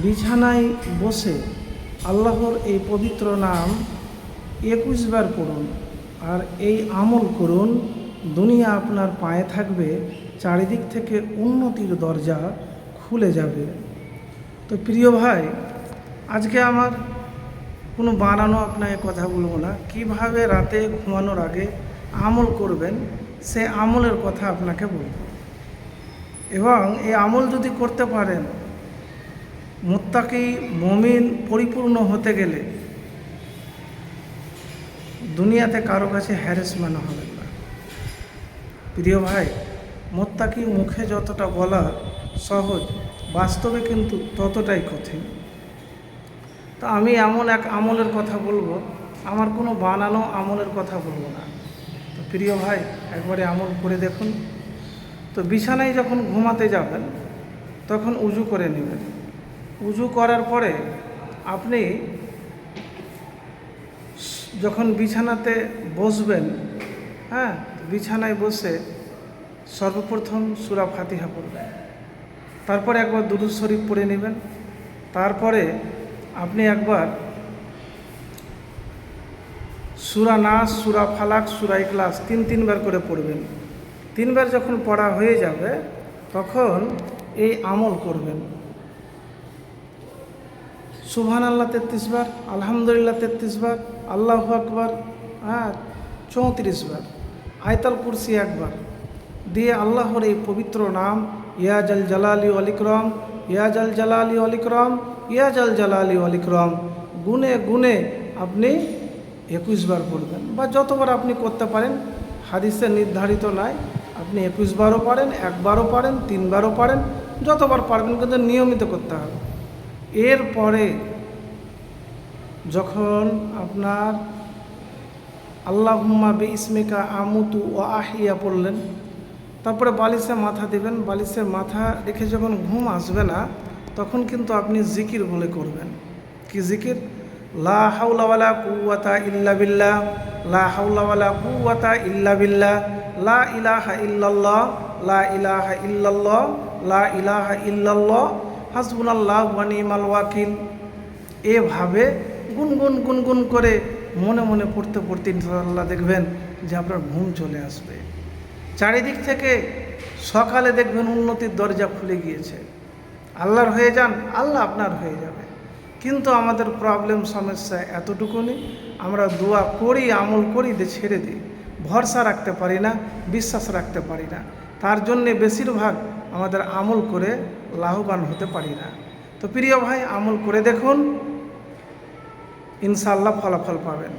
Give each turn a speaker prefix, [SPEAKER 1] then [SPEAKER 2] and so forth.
[SPEAKER 1] বিছানায় বসে আল্লাহর এই পবিত্র নাম 21 বার পড়ুন আর এই আমল করুন। দুনিয়া আপনার পায়ে থাকবে, চারিদিক থেকে উন্নতির দরজা খুলে যাবে। তো প্রিয় ভাই, আজকে আমার কোনো বানানো আপনাকে কথা বলবো না, কিভাবে রাতে ঘুমানোর আগে আমল করবেন সে আমলের কথা আপনাকে বলব। এবং এই আমল যদি করতে পারেন, মুত্তাকি মুমিন পরিপূর্ণ হতে গেলে দুনিয়াতে কারো কাছে হ্যারাসমেন্ট হবে না। প্রিয় ভাই, মুত্তাকি মুখে যতটা বলা সহজ, বাস্তবে কিন্তু ততটাই কঠিন। তো আমি এমন এক আমলের কথা বলবো, আমার কোনো বানানো আমলের কথা বলবো না। তো প্রিয় ভাই, একবারে আমল করে দেখুন। তো বিছানায় যখন ঘুমাতে যাবেন তখন উজু করে নেবেন। উজু করার পরে আপনি যখন বিছানাতে বসবেন, বিছানায় বসে সর্বপ্রথম সূরা ফাতিহা পড়বেন, তারপরে একবার দুরূদ শরীফ পড়ে নেবেন, তারপরে আপনি একবার সূরা নাস, সূরা ফালাক, সূরা ইখলাস তিনবার করে পড়বেন। 3 বার যখন পড়া হয়ে যাবে তখন এই আমল করবেন। সুবহানাল্লাহ 33 বার, আলহামদুলিল্লাহ 33 বার, আল্লাহু আকবার 34 বার, আয়াতুল কুরসি 1 বার দিয়ে আল্লাহর এই পবিত্র নাম ইয়া জাল জালালি ওয়াল ইকরাম, ইয়া জাল জালালি ওয়াল ইকরাম, ইয়া জাল জালালি ওয়াল ইকরাম গুনে গুনে আপনি 21 বার পড়বেন, বা যতবার আপনি করতে পারেন। হাদিসে নির্ধারিত নয়, আপনি 21 বারও পারেন, 1 বারও পারেন, 3 বারও পারেন, যতবার পারবেন, কিন্তু নিয়মিত করতে হবে। এরপরে যখন আপনার আল্লাহুম্মা বিইসমিকা আমুতু ওয়া আহিয়া পড়লেন, তারপরে বালিশে মাথা দেবেন। বালিশে মাথা রেখে যখন ঘুম আসবে না তখন কিন্তু আপনি জিকির বলে করবেন। কি জিকির? লা হাওলা ওয়ালা কুওয়াতা ইল্লা বিল্লাহ, লা হাওলা ওয়ালা কুওয়াতা ইল্লা বিল্লাহ, লা ইলাহা ইল্লাল্লাহ, লা ইলাহা ইল্লাল্লাহ, লা ইলাহা ইল্লাল্লাহ, হাসবুনাল্লাহু ওয়া নি'মাল ওয়াকিল। এভাবে গুনগুন গুনগুন করে মনে মনে পড়তে পড়তে ইনশাআল্লাহ দেখবেন যে আপনার ঘুম চলে আসবে। চারিদিক থেকে সকালে দেখবেন উন্নতির দরজা খুলে গিয়েছে। আল্লাহর হয়ে যান, আল্লাহ আপনার হয়ে যাবে। কিন্তু আমাদের প্রবলেম, সমস্যা এতটুকুনি, আমরা দোয়া করি, আমল করি, ছেড়ে দিই, ভরসা রাখতে পারি না, বিশ্বাস রাখতে পারি না। তার জন্যে বেশিরভাগ আমাদের আমল করে লাভবান হতে পারি না। তো প্রিয় ভাই, আমল করে দেখুন, ইনশাআল্লাহ ফলাফল পাবেন।